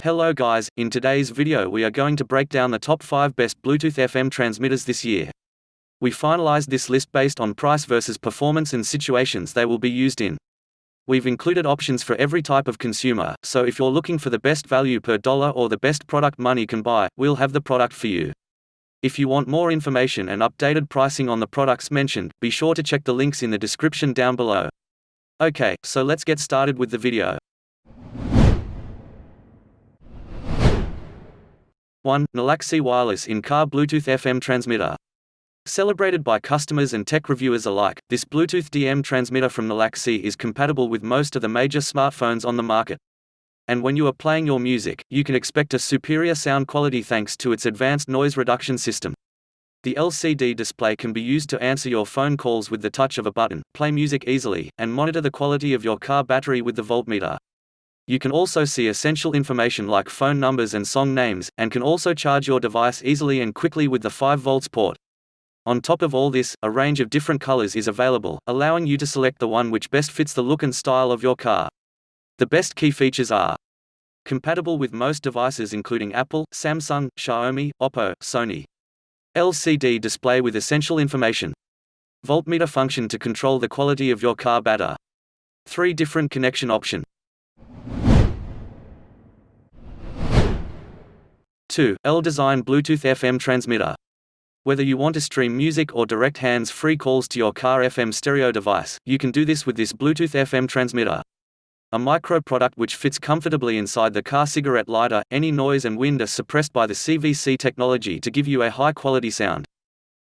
Hello guys, in today's video we are going to break down the top 5 best Bluetooth FM transmitters this year. We finalized this list based on price versus performance and situations they will be used in. We've included options for every type of consumer, so if you're looking for the best value per dollar or the best product money can buy, we'll have the product for you. If you want more information and updated pricing on the products mentioned, be sure to check the links in the description down below. Okay, so let's get started with the video. 1. Nalaxy Wireless In-Car Bluetooth FM Transmitter. Celebrated by customers and tech reviewers alike, this Bluetooth DM transmitter from Nalaxy is compatible with most of the major smartphones on the market. And when you are playing your music, you can expect a superior sound quality thanks to its advanced noise reduction system. The LCD display can be used to answer your phone calls with the touch of a button, play music easily, and monitor the quality of your car battery with the voltmeter. You can also see essential information like phone numbers and song names, and can also charge your device easily and quickly with the 5 volts port. On top of all this, a range of different colors is available, allowing you to select the one which best fits the look and style of your car. The best key features are compatible with most devices including Apple, Samsung, Xiaomi, Oppo, Sony. LCD display with essential information. Voltmeter function to control the quality of your car battery. 3 different connection option. 2. L-Design Bluetooth FM Transmitter. Whether you want to stream music or direct hands-free calls to your car FM stereo device, you can do this with this Bluetooth FM transmitter. A micro product which fits comfortably inside the car cigarette lighter. Any noise and wind are suppressed by the CVC technology to give you a high-quality sound.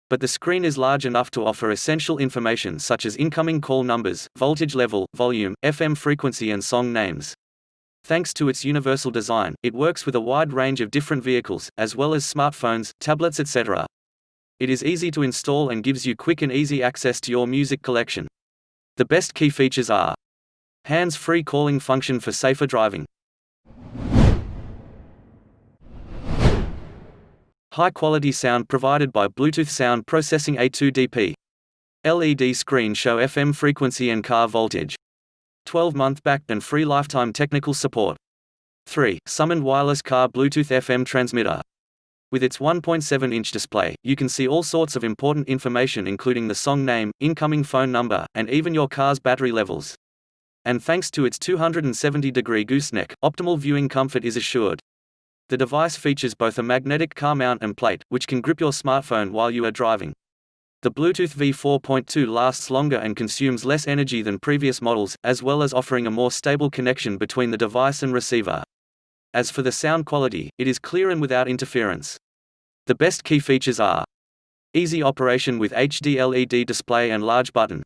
But the screen is large enough to offer essential information such as incoming call numbers, voltage level, volume, FM frequency and song names. Thanks to its universal design, it works with a wide range of different vehicles, as well as smartphones, tablets etc. It is easy to install and gives you quick and easy access to your music collection. The best key features are hands-free calling function for safer driving. High-quality sound provided by Bluetooth Sound Processing A2DP. LED screen show FM frequency and car voltage. 12-month back and free lifetime technical support. 3. Summoned Wireless Car Bluetooth FM Transmitter. With its 1.7-inch display, you can see all sorts of important information including the song name, incoming phone number, and even your car's battery levels. And thanks to its 270-degree gooseneck, optimal viewing comfort is assured. The device features both a magnetic car mount and plate, which can grip your smartphone while you are driving. The Bluetooth V4.2 lasts longer and consumes less energy than previous models, as well as offering a more stable connection between the device and receiver. As for the sound quality, it is clear and without interference. The best key features are easy operation with HD LED display and large button.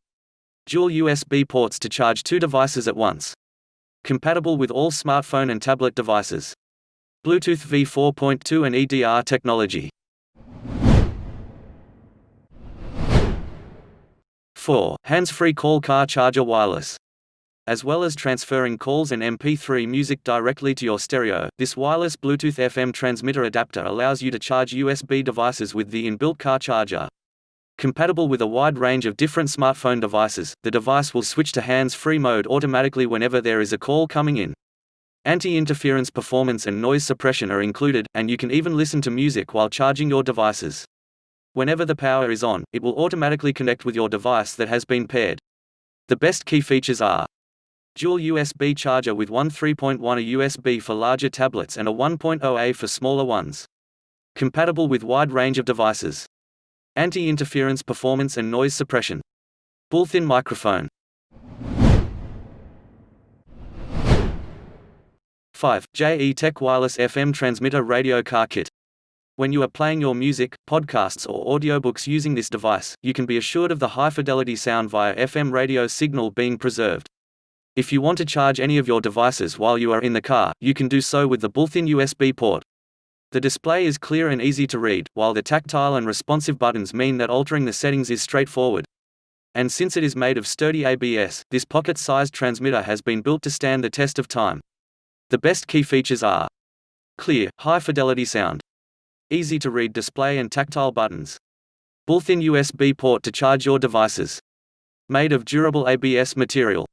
Dual USB ports to charge 2 devices at once. Compatible with all smartphone and tablet devices. Bluetooth V4.2 and EDR technology. 4. Hands-free call car charger wireless. As well as transferring calls and MP3 music directly to your stereo, this wireless Bluetooth FM transmitter adapter allows you to charge USB devices with the inbuilt car charger. Compatible with a wide range of different smartphone devices, the device will switch to hands-free mode automatically whenever there is a call coming in. Anti-interference performance and noise suppression are included, and you can even listen to music while charging your devices. Whenever the power is on, it will automatically connect with your device that has been paired. The best key features are dual USB charger with one 3.1 A USB for larger tablets and a 1.0 A for smaller ones. Compatible with wide range of devices. Anti-interference performance and noise suppression. Built-in microphone. 5. JE Tech Wireless FM Transmitter Radio Car Kit. When you are playing your music, podcasts or audiobooks using this device, you can be assured of the high-fidelity sound via FM radio signal being preserved. If you want to charge any of your devices while you are in the car, you can do so with the built-in USB port. The display is clear and easy to read, while the tactile and responsive buttons mean that altering the settings is straightforward. And since it is made of sturdy ABS, this pocket-sized transmitter has been built to stand the test of time. The best key features are clear, high-fidelity sound. Easy to read display and tactile buttons. Built-in USB port to charge your devices. Made of durable ABS material.